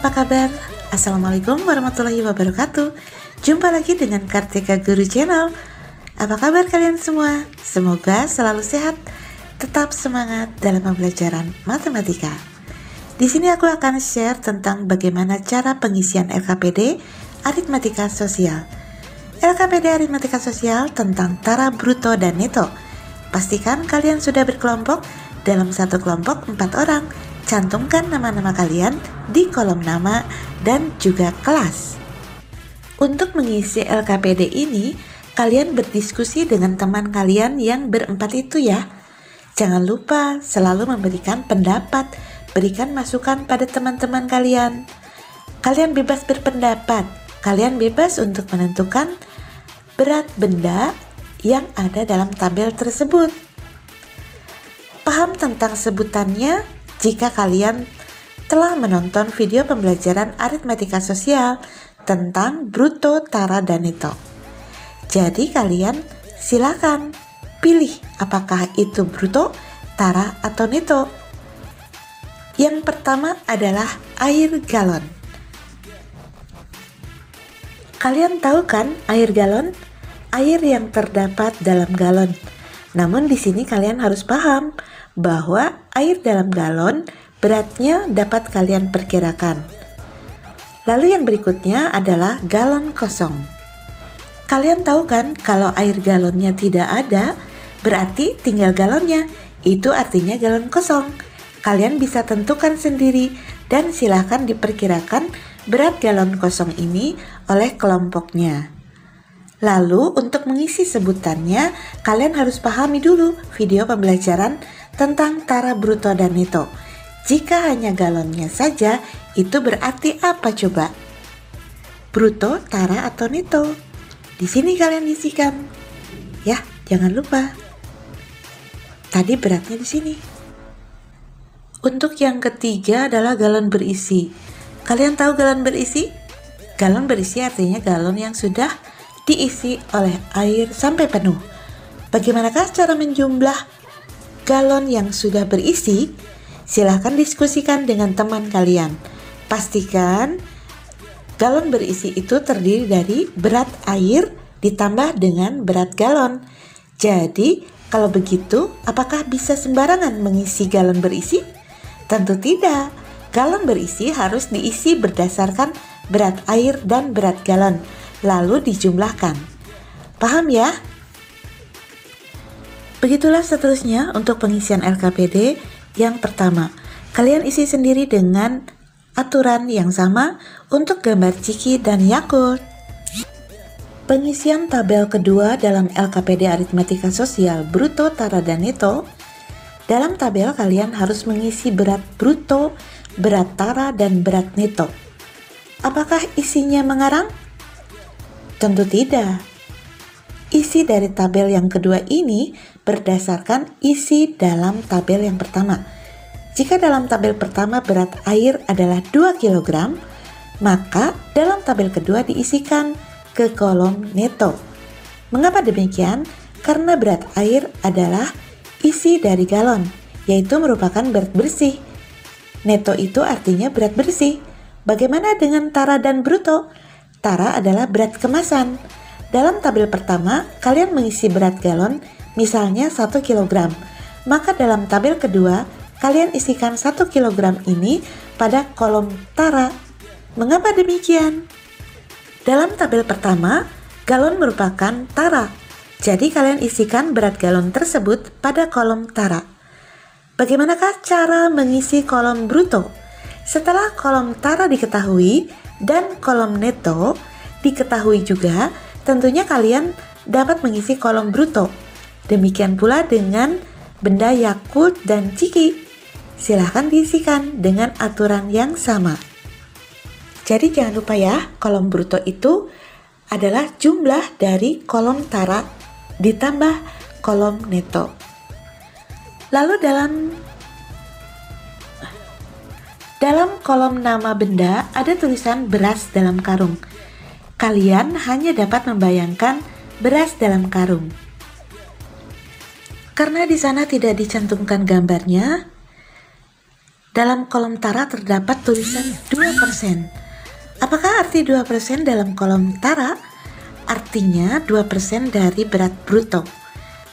apa kabar? Assalamualaikum warahmatullahi wabarakatuh. Jumpa lagi dengan Kartika Guru Channel. Apa kabar kalian semua? Semoga selalu sehat, tetap semangat dalam pembelajaran matematika. Di sini aku akan share tentang bagaimana cara pengisian LKPD aritmatika sosial. LKPD aritmatika sosial tentang tara, bruto, dan neto. Pastikan kalian sudah berkelompok. Dalam satu kelompok 4 orang. Cantumkan nama-nama kalian di kolom nama dan juga kelas. Untuk mengisi LKPD ini, kalian berdiskusi dengan teman kalian yang berempat itu ya. Jangan lupa selalu memberikan pendapat, berikan masukan pada teman-teman kalian. Kalian bebas berpendapat, kalian bebas untuk menentukan berat benda yang ada dalam tabel tersebut. Paham tentang sebutannya jika kalian telah menonton video pembelajaran aritmatika sosial tentang bruto, tara, dan neto. Jadi kalian silakan pilih apakah itu bruto, tara, atau neto. Yang pertama adalah air galon. Kalian tahu kan air galon? Air yang terdapat dalam galon. Namun di sini kalian harus paham bahwa air dalam galon beratnya dapat kalian perkirakan. Lalu yang berikutnya adalah galon kosong. Kalian tahu kan kalau air galonnya tidak ada, berarti tinggal galonnya. Itu artinya galon kosong. Kalian bisa tentukan sendiri dan silahkan diperkirakan berat galon kosong ini oleh kelompoknya. Lalu untuk mengisi sebutannya, kalian harus pahami dulu video pembelajaran tentang tara, bruto, dan neto. Jika hanya galonnya saja, itu berarti apa coba? Bruto, tara, atau neto? Di sini kalian isikan. Ya, jangan lupa. Tadi beratnya di sini. Untuk yang ketiga adalah galon berisi. Kalian tahu galon berisi? Galon berisi artinya galon yang sudah diisi oleh air sampai penuh. Bagaimanakah cara menjumlah galon yang sudah berisi? Silahkan diskusikan dengan teman kalian. Pastikan galon berisi itu terdiri dari berat air ditambah dengan berat galon. Jadi, kalau begitu, apakah bisa sembarangan mengisi galon berisi? Tentu tidak. Galon berisi harus diisi berdasarkan berat air dan berat galon, lalu dijumlahkan. Paham ya? Begitulah seterusnya untuk pengisian LKPD. Yang pertama, kalian isi sendiri dengan aturan yang sama untuk gambar Ciki dan Yakult. Pengisian tabel kedua dalam LKPD aritmatika sosial bruto, tara, dan neto. Dalam tabel kalian harus mengisi berat bruto, berat tara, dan berat neto. Apakah isinya mengarang? Tentu tidak. Isi dari tabel yang kedua ini berdasarkan isi dalam tabel yang pertama. Jika dalam tabel pertama berat air adalah 2 kg, maka dalam tabel kedua diisikan ke kolom neto. Mengapa demikian? Karena berat air adalah isi dari galon, yaitu merupakan berat bersih. Neto itu artinya berat bersih. Bagaimana dengan tara dan bruto? Tara adalah berat kemasan. Dalam tabel pertama, kalian mengisi berat galon, misalnya 1 kg. Maka dalam tabel kedua, kalian isikan 1 kg ini pada kolom tara. Mengapa demikian? Dalam tabel pertama, galon merupakan tara. Jadi kalian isikan berat galon tersebut pada kolom tara. Bagaimanakah cara mengisi kolom bruto? Setelah kolom tara diketahui dan kolom neto diketahui juga, tentunya kalian dapat mengisi kolom bruto. Demikian pula dengan benda Yakult dan Ciki. Silahkan diisikan dengan aturan yang sama. Jadi jangan lupa ya, kolom bruto itu adalah jumlah dari kolom tara ditambah kolom neto. Lalu dalam kolom nama benda ada tulisan beras dalam karung. Kalian hanya dapat membayangkan beras dalam karung. Karena di sana tidak dicantumkan gambarnya, Dalam kolom tara terdapat tulisan 2%. Apakah arti 2% dalam kolom tara? Artinya 2% dari berat bruto.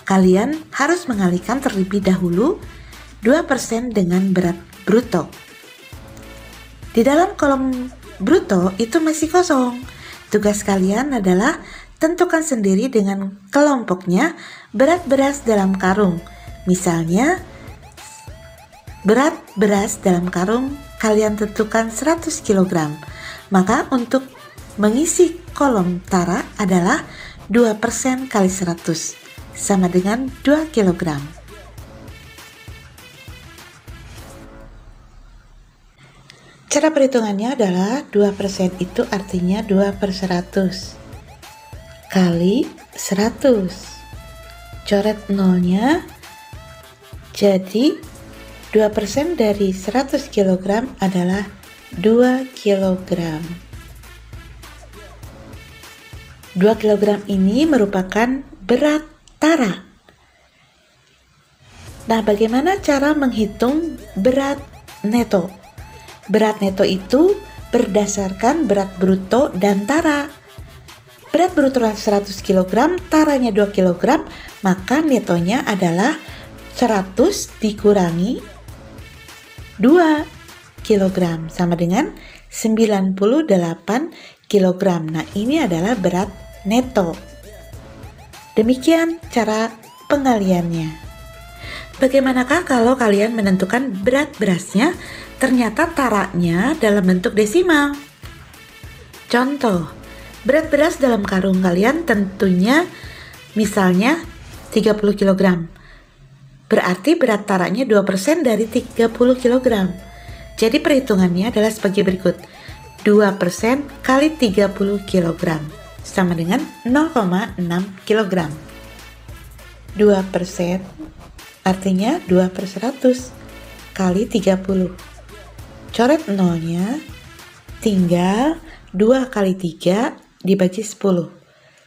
Kalian harus mengalihkan terlebih dahulu 2% dengan berat bruto. Di dalam kolom bruto itu masih kosong. Tugas kalian adalah tentukan sendiri dengan kelompoknya berat beras dalam karung. Misalnya, berat beras dalam karung kalian tentukan 100 kg. Maka untuk mengisi kolom tara adalah 2% kali 100 sama dengan 2 kg. Cara perhitungannya adalah 2% itu artinya 2/100 kali 100. Coret nolnya, jadi 2% dari 100 kg adalah 2 kg. 2 kg ini merupakan berat tara. Nah, bagaimana cara menghitung berat neto? Berat neto itu berdasarkan berat bruto dan tara. Berat bruto 100 kg, taranya 2 kg, maka netonya adalah 100 dikurangi 2 kg sama dengan 98 kg. Nah, ini adalah berat neto. Demikian cara pengaliannya. Bagaimanakah kalau kalian menentukan berat berasnya, ternyata taranya dalam bentuk desimal? Contoh, berat beras dalam karung kalian tentunya misalnya 30 kg. Berarti berat taranya 2% dari 30 kg. Jadi perhitungannya adalah sebagai berikut. 2% kali 30 kg sama dengan 0,6 kg. 2% artinya 2/100 kali 30. Coret nolnya, tinggal 2 kali 3 dibagi 10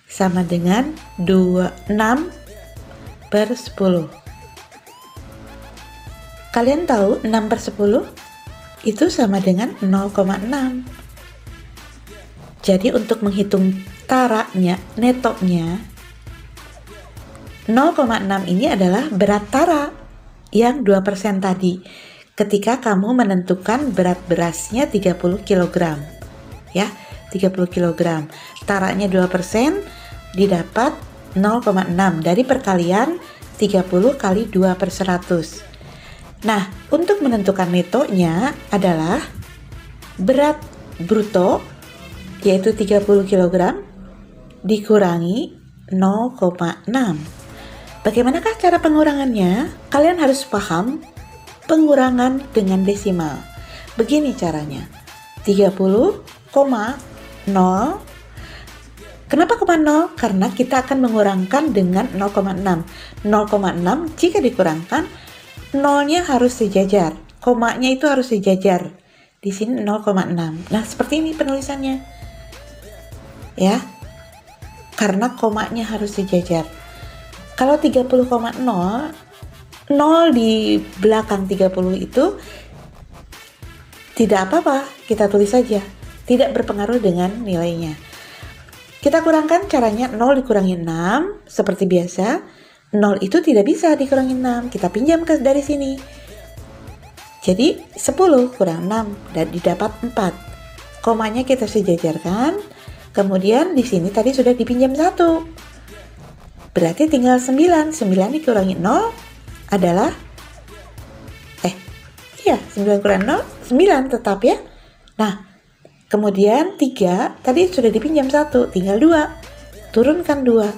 sama dengan 6/10. Kalian tahu 6/10 itu sama dengan 0,6. Jadi untuk menghitung taranya, netonya, 0,6 ini adalah berat tara yang 2% tadi. Ketika kamu menentukan berat berasnya 30 kg. Ya, 30 kg. Taranya 2% didapat 0,6 dari perkalian 30 kali 2/100. Nah, untuk menentukan netonya adalah berat bruto yaitu 30 kg dikurangi 0,6. Bagaimanakah cara pengurangannya? Kalian harus paham pengurangan dengan desimal. Begini caranya. 30,0. Kenapa 0? Karena kita akan mengurangkan dengan 0,6. 0,6 jika dikurangkan, nolnya harus sejajar. Komanya itu harus sejajar. Di sini 0,6. Nah, seperti ini penulisannya. Ya. Karena komanya harus sejajar. Kalau 30,0, 0 di belakang 30 itu tidak apa-apa, kita tulis saja. Tidak berpengaruh dengan nilainya. Kita kurangkan caranya 0 dikurangi 6, seperti biasa. 0 itu tidak bisa dikurangi 6, kita pinjam dari sini. Jadi 10 kurang 6 dan didapat 4. Komanya kita sejajarkan. Kemudian di sini tadi sudah dipinjam 1. Berarti tinggal 9. 9 dikurangi 0 adalah 9 kurang 0, 9 tetap ya. Nah, kemudian 3 tadi sudah dipinjam 1, tinggal 2. Turunkan 2.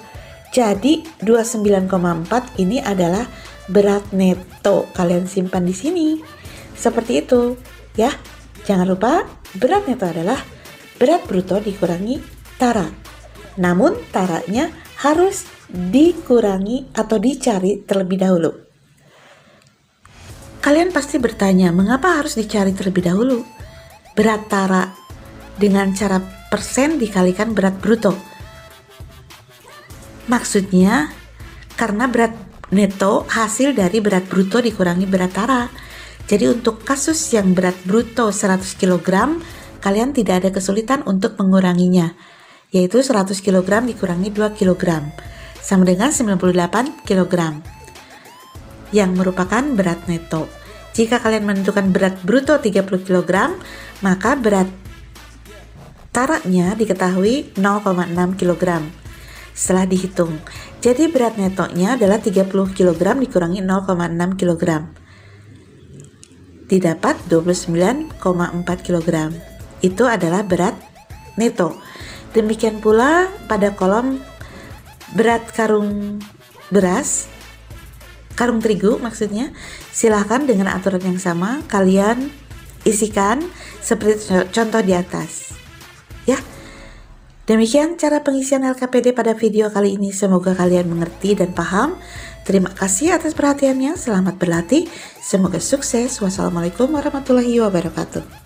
Jadi 29,4 ini adalah berat neto. Kalian simpan di sini. Seperti itu, ya. Jangan lupa berat neto adalah berat bruto dikurangi tara. Namun taranya harus dikurangi atau dicari terlebih dahulu. Kalian pasti bertanya, mengapa harus dicari terlebih dahulu? Berat tara dengan cara persen dikalikan berat bruto. Maksudnya, karena berat neto hasil dari berat bruto dikurangi berat tara. Jadi untuk kasus yang berat bruto 100 kg, kalian tidak ada kesulitan untuk menguranginya, yaitu 100 kg dikurangi 2 kg, sama dengan 98 kg, yang merupakan berat neto. Jika kalian menentukan berat bruto 30 kg, maka berat taraknya diketahui 0,6 kg setelah dihitung. Jadi berat netonya adalah 30 kg dikurangi 0,6 kg. Didapat 29,4 kg. Itu adalah berat neto. Demikian pula pada kolom berat karung beras, karung terigu maksudnya, silahkan dengan aturan yang sama kalian isikan seperti contoh di atas. Ya, demikian cara pengisian LKPD pada video kali ini. Semoga kalian mengerti dan paham. Terima kasih atas perhatiannya. Selamat berlatih. Semoga sukses. Wassalamualaikum warahmatullahi wabarakatuh.